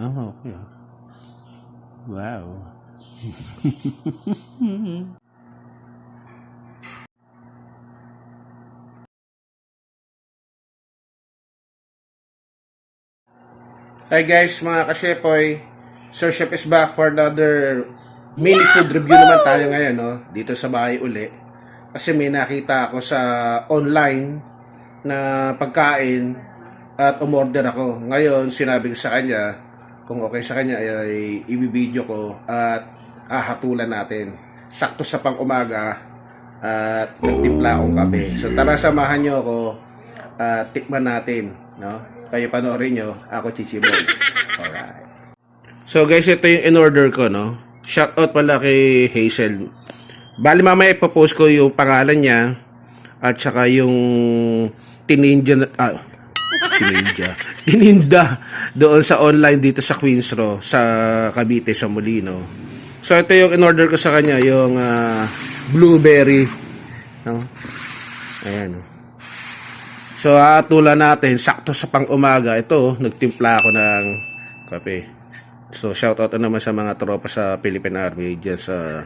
okay. Wow. Hi guys, mga kashepoy. Sir Chef is back for another mini food review naman tayo ngayon, no? Dito sa bahay uli. Kasi may nakita ako sa online na pagkain at umorder ako. Ngayon, sinabi ko sa kanya, kung okay sa kanya ay ibibideo ko at hahatulan natin. Sakto sa pang-umaga at nagtimpla akong kape. So tara, samahan nyo ako at tikman natin, no? Kayo panoorin nyo, ako chichibog. Alright. So guys, ito yung in-order ko, no? Shoutout pala kay Hazel. Bali mamaya ipopost ko yung pangalan niya at saka yung tininda doon sa online dito sa Queens Row sa Cavite, sa Molino. So ito yung in-order ko sa kanya, yung blueberry, no? Ayan. So hatulan natin sakto sa pang-umaga. Ito, nagtimpla ako ng kape. So shoutout naman sa mga tropa sa Philippine Army diyan sa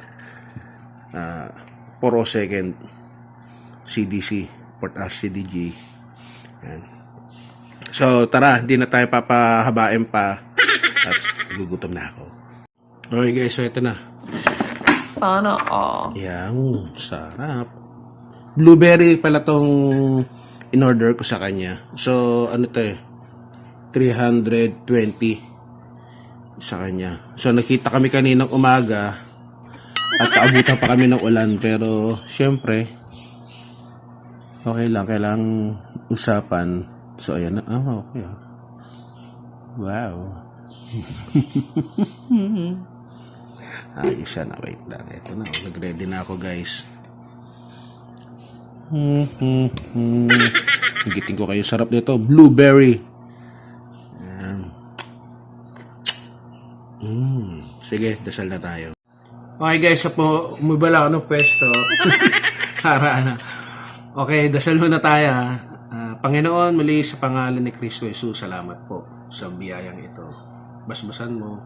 402nd CDC, Port RCDG. Ayan. So tara, hindi na tayo papahabain pa at gugutom na ako. Okay guys, so ito na. Sana all. Yan, sarap. Blueberry pala tong in-order ko sa kanya. So ano to eh, 320 sa kanya. So nakita kami kaninang umaga at paabutan pa kami ng ulan, pero syempre okay lang, kailangang usapan. So ayan na, okay. Wow. Ayos na, wait lang. Ito na, nag-ready na ako guys. Higitin ko kayo, sarap nito, blueberry. Sige, dasal na tayo. Okay guys, so po, umibala ako ng pwesto. Para na. Okay, dasal muna tayo. Panginoon, muli sa pangalan ni Kristo Jesus, salamat po sa biyayang ito. Basbasan mo.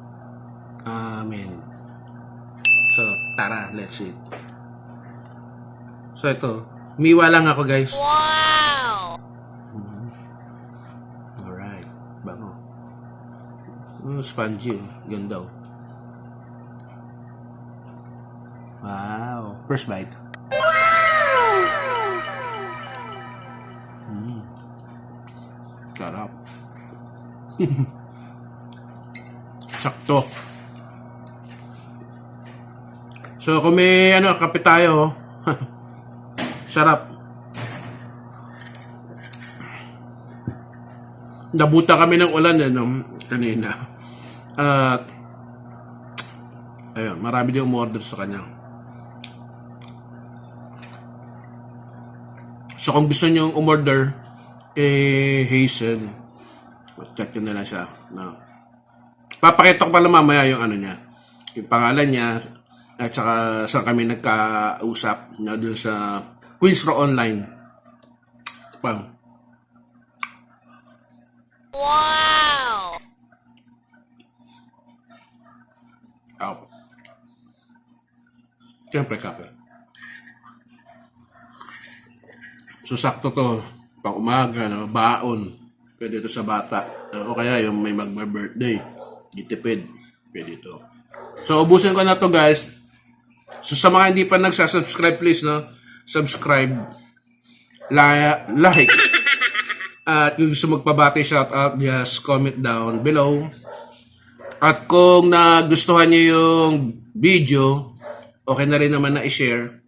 Amen. So, tara, let's eat. So, ito. Umiwa lang ako guys. Wow! Alright. Bango. Spongy. Ganda. Wow. First bite. Sarap. Sakto. So kung may kape tayo, sarap. Nabuta kami ng ulan kanina. At ayun, marami din umorder sa kanya. So kung gusto nyo umorder kay Hazel, check nyo na lang siya. No. Papakita ko pala mamaya yung niya, yung pangalan niya, at saka saan kami nagkausap na doon sa Queens Row Online. Wow! Siyempre kape. So sakto to, pang umaga, baon. Pwede ito sa bata. O kaya yung may magma-birthday, gitipid. Pwede ito. So ubusin ko na to guys. So sa mga hindi pa nagsasubscribe, please subscribe, like, at kung gusto magpabati, shout out, just comment down below. At kung nagustuhan niyo yung video, okay na rin naman na i-share.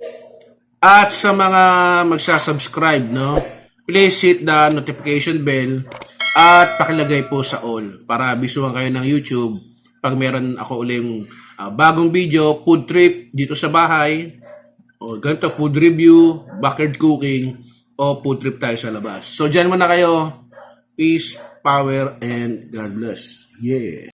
At sa mga magsasubscribe, please hit the notification bell at pakilagay po sa all para bisuhan kayo ng YouTube pag meron ako uling bagong video, food trip dito sa bahay, o ganito, food review, backyard cooking, o food trip tayo sa labas. So dyan muna kayo. Peace, power, and God bless. Yeah.